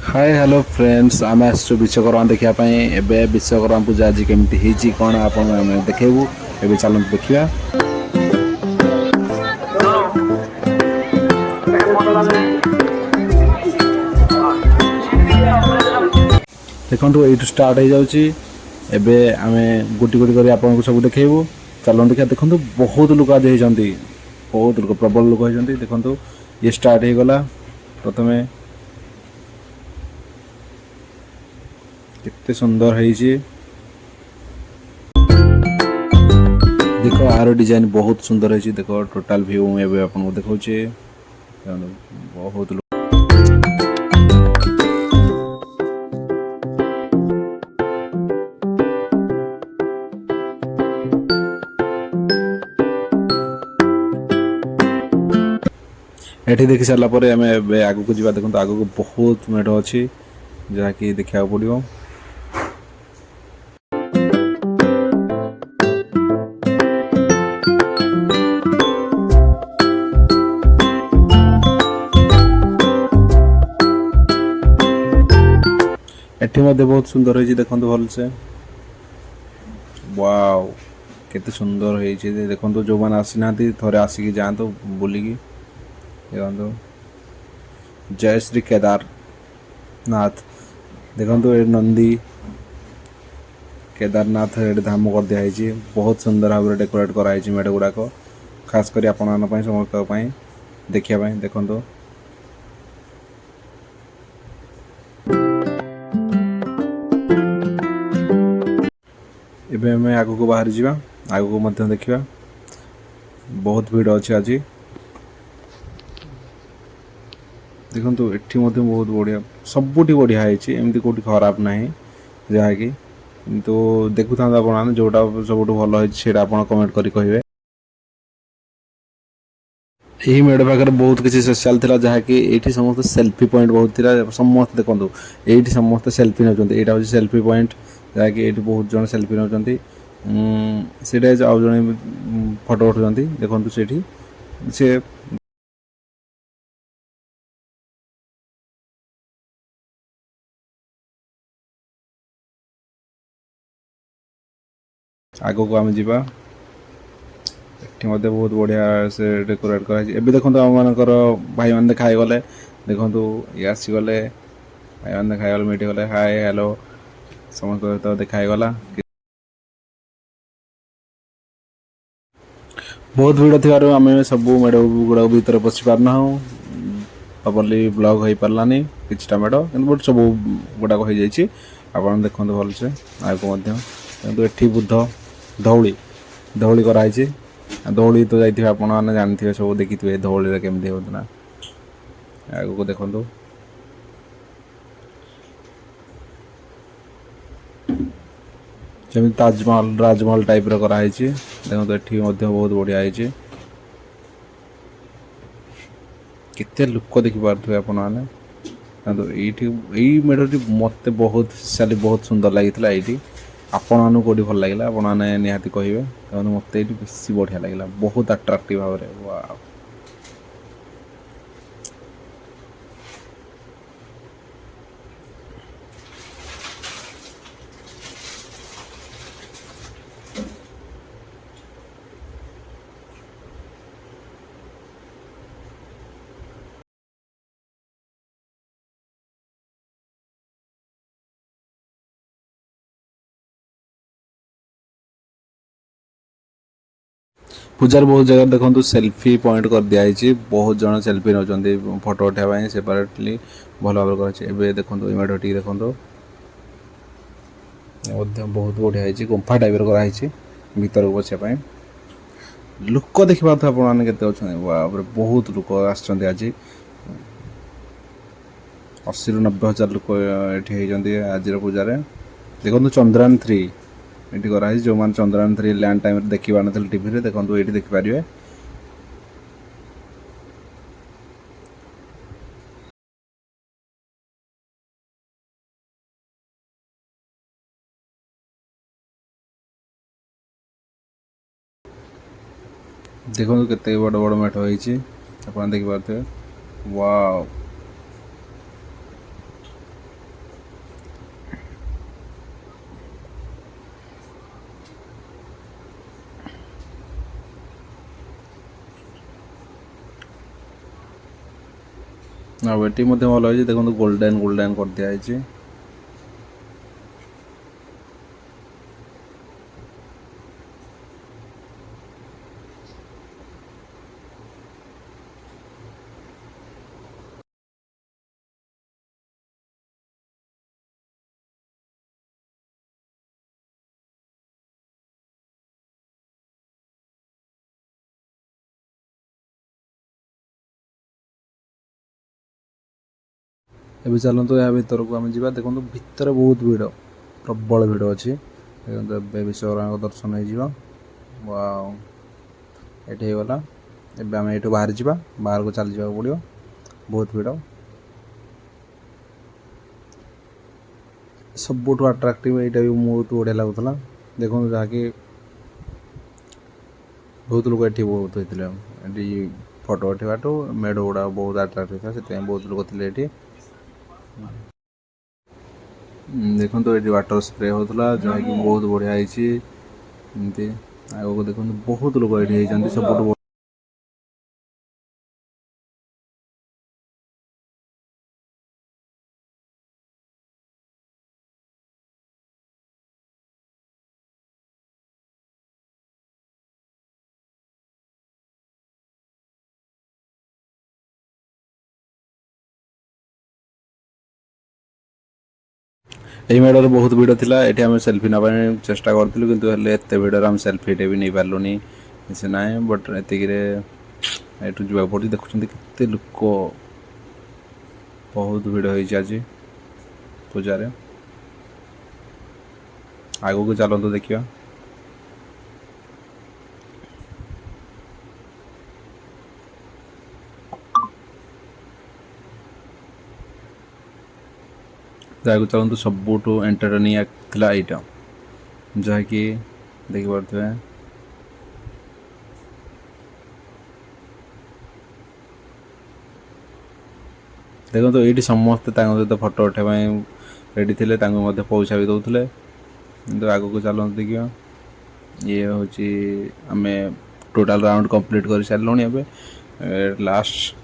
Hi hello friends आम आसु विश्वकर्मा देखापी एवं विश्वकर्मा पूजा आज केमी कौन आप देखू ए चलते देखा देखो ये स्टार्ट हो जाऊँगी आम गोटी गोटी कर आपको सब देखू चलते देखा देखो बहुत लोक आज होती बहुत लोक प्रबल लोक होती देखो ये स्टार्ट हो गला प्रथम केते सुंदर है देखो आर डिजाइन बहुत सुंदर है देखो टोटाल व्यू में आपको देखा बहुत एठी देखि सारा पर आम आग को जा देखो आग को बहुत मेढ़ अच्छी जहाँकि देखा पड़ो एठी मध्य बहुत सुंदर है देखो भलसे वाओ केते सुंदर है देखो जो मैंने आसी ना थे आसिक जातु बुलिकी देखो जय श्री केदारनाथ देखो ये नंदी केदारनाथ ये धाम कर दिखाई बहुत सुंदर भाव में डेकोरेट कराई मेढ़ गुड़ाक खास कर आपण समस्त देखा देखो एबे हमें आगु को बाहर जावा आगु को मध्य देखा बहुत भीड़ अच्छे आज देखो एठी मध्य बहुत बढ़िया सबुठी बढ़िया है एमती कौटी खराब ना जहाँकि तो देखु था आप जोटा सब भल है कमेंट करी कहे यही मेढ़ पाखे बहुत किसी स्पेशल था जहाँकि ये समस्त सेल्फी पॉइंट बहुत थी समस्त देखो ये समस्त सेल्फी नौ यहाँ हूँ सेल्फी पॉइंट जहाँकि ये बहुत जन सेल्फी नौ से आउ जड़े फोटो उठाऊँ देखो से आग को आम जा बहुत बढ़िया से डेकोरेट कर देखो आम मानकर भाई मैंने खाई गले देखो ये आसीगले भाई मैंने खाई मीट गले हाय हेलो समस्त सहित देखाईगला बहुत भीड़ थी आम सब मेढ़ गुड़ा भर पशि पारना प्रॉपर्ली ब्लॉग हो पारानी किछटा मेढ़ कि सब गुड़ाक हो जाए आप देखते भलसे आगे कितु एटी बुद्ध धौली धौली कराई धौली तो जाइए आपने जानते सब देखिए धौली केमती होता आग को देखो जमी ताजमहल राजमहल टाइप कराई देखो एटी बहुत बढ़िया है केते लोक देखिपे आपने मेढ़ी मत बहुत सुंदर लगी ये आपण कौटी भल लगे आपने निहाती कहे मत बेस बढ़िया लगे बहुत अट्राक्टिव भाव में वाह पूजार बहुत जगह देखो सेल्फी पॉइंट कर दिखाई बहुत जन सेल्फी नौ फोटो उठाई सेपरेटली भल भाव कर देखो मेढ़ी देखो बहुत बढ़िया है गुंफा टाइप कराई भीतर को बचापी लोक देखा आपने बहुत लोक आज 80 ରୁ 90 हजार लोक ये आज पूजार देखो चंद्रयान 3 ये कराई जो मैंने चंद्रयान 3 लैंड टाइम देखी पार ना टीवी देखो ये देखिपारे देखो केते बड़ बड़ मेढ़ होती आप देखिपे वाओ ଆଉ ଏଠି ମଧ୍ୟ ଭଲ ହେଇଛି ଦେଖନ୍ତୁ ଗୋଲ୍ଡେନ୍ ଗୋଲ୍ଡେନ୍ କରିଦିଆଯାଇଛି। ଏବେ ଚାଲନ୍ତୁ ଏହା ଭିତରକୁ ଆମେ ଯିବା। ଦେଖନ୍ତୁ ଭିତରେ ବହୁତ ଭିଡ଼, ପ୍ରବଳ ଭିଡ଼ ଅଛି। ଦେଖନ୍ତୁ ଏବେ ବିଶ୍ୱକର୍ମାଙ୍କ ଦର୍ଶନ ହେଇଯିବ। ୱାଓ, ଏଠି ହେଇଗଲା। ଏବେ ଆମେ ଏଇଠୁ ବାହାରି ଯିବା, ବାହାରକୁ ଚାଲି ଯିବାକୁ ପଡ଼ିବ, ବହୁତ ଭିଡ଼। ସବୁଠୁ ଆଟ୍ରାକ୍ଟିଭ୍ ଏଇଟା ବି ବହୁତ ବଢ଼ିଆ ଲାଗୁଥିଲା। ଦେଖନ୍ତୁ ଯାହାକି ବହୁତ ଲୋକ ଏଠି ବହୁତ ହେଇଥିଲେ। ଏଠି ଫଟୋ ଉଠାଇବାଠୁ ମେଢ଼ ଗୁଡ଼ା ବହୁତ ଆଟ୍ରାକ୍ଟ ହେଇଥିଲା, ସେଥିପାଇଁ ବହୁତ ଲୋକ ଥିଲେ ଏଠି। ଦେଖନ୍ତୁ ଏଠି ୱାଟର ସ୍ପ୍ରେ ହେଉଥିଲା, ଯାହାକି ବହୁତ ବଢ଼ିଆ ହେଇଛି। ଏମିତି ଆଗକୁ ଦେଖନ୍ତୁ ବହୁତ ଲୋକ ଏଠି ହେଇଛନ୍ତି। ସବୁଠୁ ଏହି ମେଢ଼ରେ ବହୁତ ଭିଡ଼ ଥିଲା। ଏଠି ଆମେ ସେଲ୍ଫି ନେବା ପାଇଁ ଚେଷ୍ଟା କରିଥିଲୁ, କିନ୍ତୁ ହେଲେ ଏତେ ଭିଡ଼ରେ ଆମେ ସେଲ୍ଫିଟେ ବି ନେଇପାରିଲୁନି। କିଛି ନାହିଁ, ବଟ୍ ଏତିକିରେ ଏଠୁ ଯିବାକୁ ପଡ଼ୁଛି। ଦେଖୁଛନ୍ତି କେତେ ଲୋକ, ବହୁତ ଭିଡ଼ ହେଇଛି ଆଜି ପୂଜାରେ। ଆଗକୁ ଚାଲନ୍ତୁ ଦେଖିବା। ଯାହାକୁ ଚାଲନ୍ତୁ ସବୁଠୁ ଏଣ୍ଟରଟେନିଂ ଥିଲା ଏଇଟା, ଯାହାକି ଦେଖିପାରୁଥିବେ। ଦେଖନ୍ତୁ ଏଇଠି ସମସ୍ତେ ତାଙ୍କ ସହିତ ଫଟୋ ଉଠାଇବା ପାଇଁ ରେଡ଼ି ଥିଲେ, ତାଙ୍କୁ ମଧ୍ୟ ପଇସା ବି ଦେଉଥିଲେ। କିନ୍ତୁ ଆଗକୁ ଚାଲନ୍ତୁ ଦେଖିବା। ଇଏ ହେଉଛି ଆମେ ଟୋଟାଲ୍ ରାଉଣ୍ଡ କମ୍ପ୍ଲିଟ୍ କରିସାରିଲୁଣି। ଏବେ ଲାଷ୍ଟ